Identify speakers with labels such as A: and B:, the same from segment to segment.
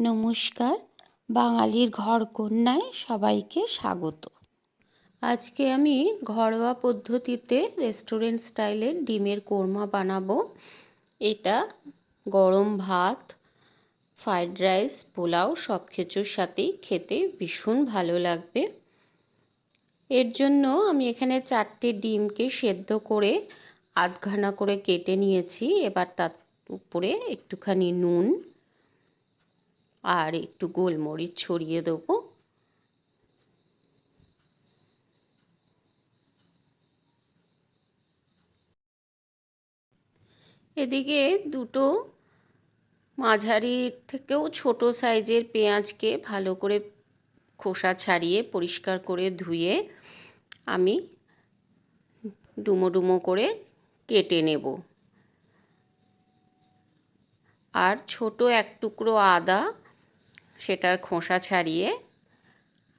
A: নমস্কার, বাঙালির ঘরকন্যায় সবাইকে স্বাগত। আজকে আমি ঘরোয়া পদ্ধতিতে রেস্টুরেন্ট স্টাইলের ডিমের কোরমা বানাবো। এটা গরম ভাত, ফ্রাইড রাইস, পোলাও সব কিছুর সাথেই খেতে ভীষণ ভালো লাগবে। এর জন্য আমি এখানে 4টে ডিমকে সেদ্ধ করে আধখানা করে কেটে নিয়েছি। এবার তার উপরে একটুখানি নুন আর একটু গোলমরিচ ছড়িয়ে দেবো। এদিকে দুটো মাঝারি থেকেও ছোট সাইজের পেঁয়াজকে ভালো করে খোসা ছাড়িয়ে পরিষ্কার করে ধুয়ে আমি ডুমো ডুমো করে কেটে নেব। আর ছোট এক টুকরো আদা, সেটার খোসা ছাড়িয়ে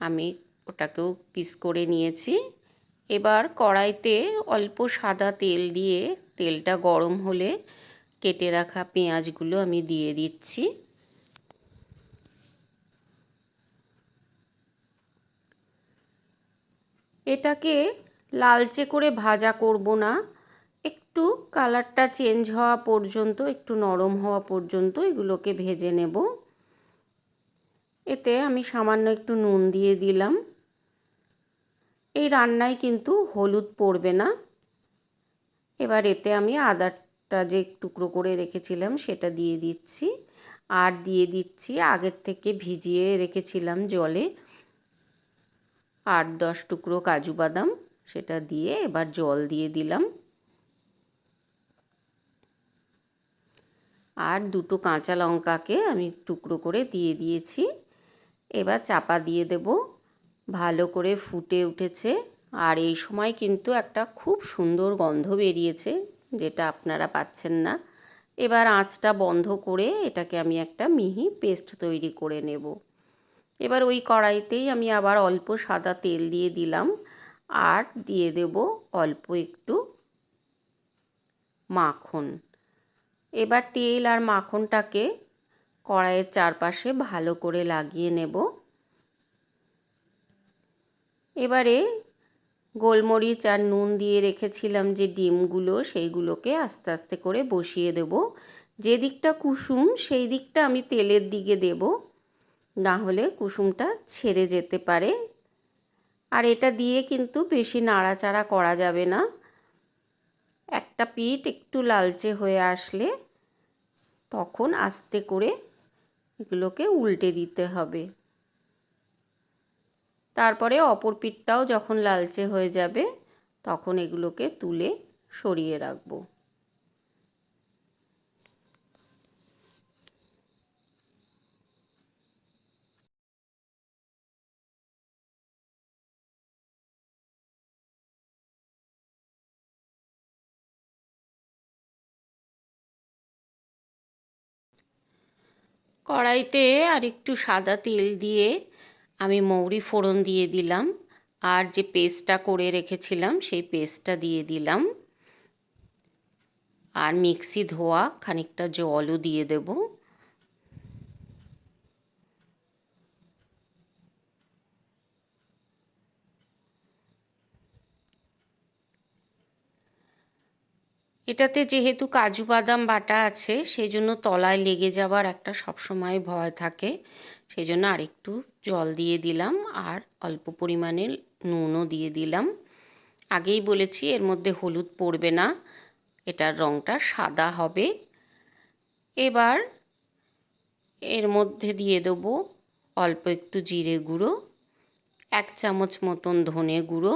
A: আমি ওটাকেও পিস করে নিয়েছি। এবার কড়াইতে অল্প সাদা তেল দিয়ে তেলটা গরম হলে কেটে রাখা পেঁয়াজগুলো আমি দিয়ে দিচ্ছি। এটাকে লালচে করে ভাজা করব না, একটু কালারটা চেঞ্জ হওয়া পর্যন্ত, একটু নরম হওয়া পর্যন্ত এগুলোকে ভেজে নেব। এতে আমি সামান্য একটু নুন দিয়ে দিলাম। এই রান্নায় কিন্তু হলুদ পড়বে না। এবার এতে আমি আদাটা যে টুকরো করে রেখেছিলাম সেটা দিয়ে দিচ্ছি, আর দিয়ে দিচ্ছি আগের থেকে ভিজিয়ে রেখেছিলাম জলে 8-10 টুকরো কাজু বাদাম, সেটা দিয়ে এবার জল দিয়ে দিলাম। আর দুটো কাঁচা লঙ্কাকে আমি টুকরো করে দিয়ে দিয়েছি। এবার চাপা দিয়ে দেব। ভালো করে ফুটে উঠেছে, আর এই সময় কিন্তু একটা খুব সুন্দর গন্ধ বেরিয়েছে, যেটা আপনারা পাচ্ছেন না। এবার আঁচটা বন্ধ করে এটাকে আমি একটা মিহি পেস্ট তৈরি করে নেব। এবার ওই কড়াইতেই আমি আবার অল্প সাদা তেল দিয়ে দিলাম, আর দিয়ে দেব অল্প একটু মাখন। এবার তেল আর মাখনটাকে কড়াইয়ের চারপাশে ভালো করে লাগিয়ে নেব। এবারে গোলমরিচ আর নুন দিয়ে রেখেছিলাম যে ডিমগুলো, সেইগুলোকে আস্তে আস্তে করে বসিয়ে দেব। যে দিকটা কুসুম সেই দিকটা আমি তেলের দিকে দেব, না হলে কুসুমটা ছেড়ে যেতে পারে। আর এটা দিয়ে কিন্তু বেশি নাড়াচাড়া করা যাবে না। একটা পিঠ একটু লালচে হয়ে আসলে তখন আস্তে করে এগুলোকে উল্টে দিতে হবে। তারপরে অপর পিঠটাও যখন লালচে হয়ে যাবে তখন এগুলোকে তুলে সরিয়ে রাখবো। কড়াইতে আর একটু সাদা তেল দিয়ে আমি মৌরি ফোড়ন দিয়ে দিলাম, আর যে পেস্টটা করে রেখেছিলাম সেই পেস্টটা দিয়ে দিলাম, আর মিক্সি ধোয়া খানিকটা জলও দিয়ে দেব। এটাতে যেহেতু কাজু বাদাম বাটা আছে, সেই জন্য তলায় লেগে যাওয়ার একটা সবসময় ভয় থাকে, সেই জন্য আরেকটু জল দিয়ে দিলাম, আর অল্প পরিমাণে নুনও দিয়ে দিলাম। আগেই বলেছি এর মধ্যে হলুদ পড়বে না, এটার রঙটা সাদা হবে। এবার এর মধ্যে দিয়ে দেবো অল্প একটু জিরে গুঁড়ো, 1 চামচ মতন ধনে গুঁড়ো,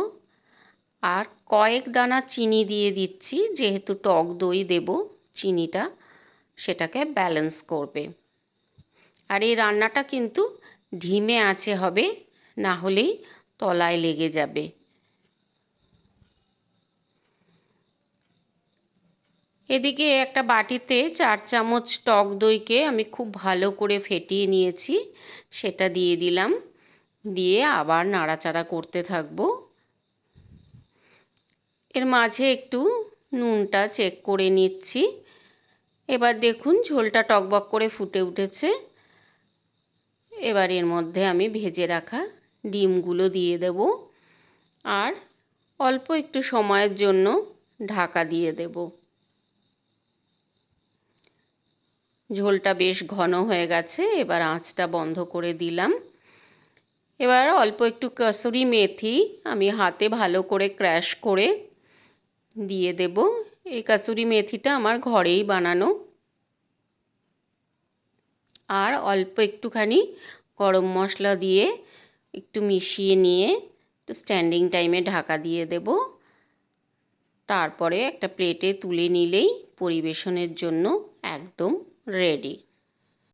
A: আর কয়েক দানা চিনি দিয়ে দিচ্ছি। যেহেতু টক দই দেব, চিনিটা সেটাকে ব্যালেন্স করবে। আর এই রান্নাটা কিন্তু ধিমে আঁচে হবে, না হলেই তলায় লেগে যাবে। এদিকে একটা বাটিতে 4 চামচ টক দইকে আমি খুব ভালো করে ফেটিয়ে নিয়েছি, সেটা দিয়ে দিলাম। দিয়ে আবার নাড়াচাড়া করতে থাকবো। এর মাঝে একটু নুনটা চেক করে নিচ্ছি। এবার দেখুন ঝোলটা টকবক করে ফুটে উঠেছে। এবার এর মধ্যে আমি ভেজে রাখা ডিমগুলো দিয়ে দেব আর অল্প একটু সময়ের জন্য ঢাকা দিয়ে দেব। ঝোলটা বেশ ঘন হয়ে গেছে, এবার আঁচটা বন্ধ করে দিলাম। এবার অল্প একটু কসুরি মেথি আমি হাতে ভালো করে ক্র্যাশ করে দিয়ে দেব। এই কসুরি মেথিটা আমার ঘরেই বানানো। আর অল্প একটুখানি গরম মশলা দিয়ে একটু মিশিয়ে নিয়ে স্ট্যান্ডিং টাইমে ঢাকা দিয়ে দেব। তারপরে একটা প্লেটে তুলে নিলেই পরিবেশনের জন্য একদম রেডি।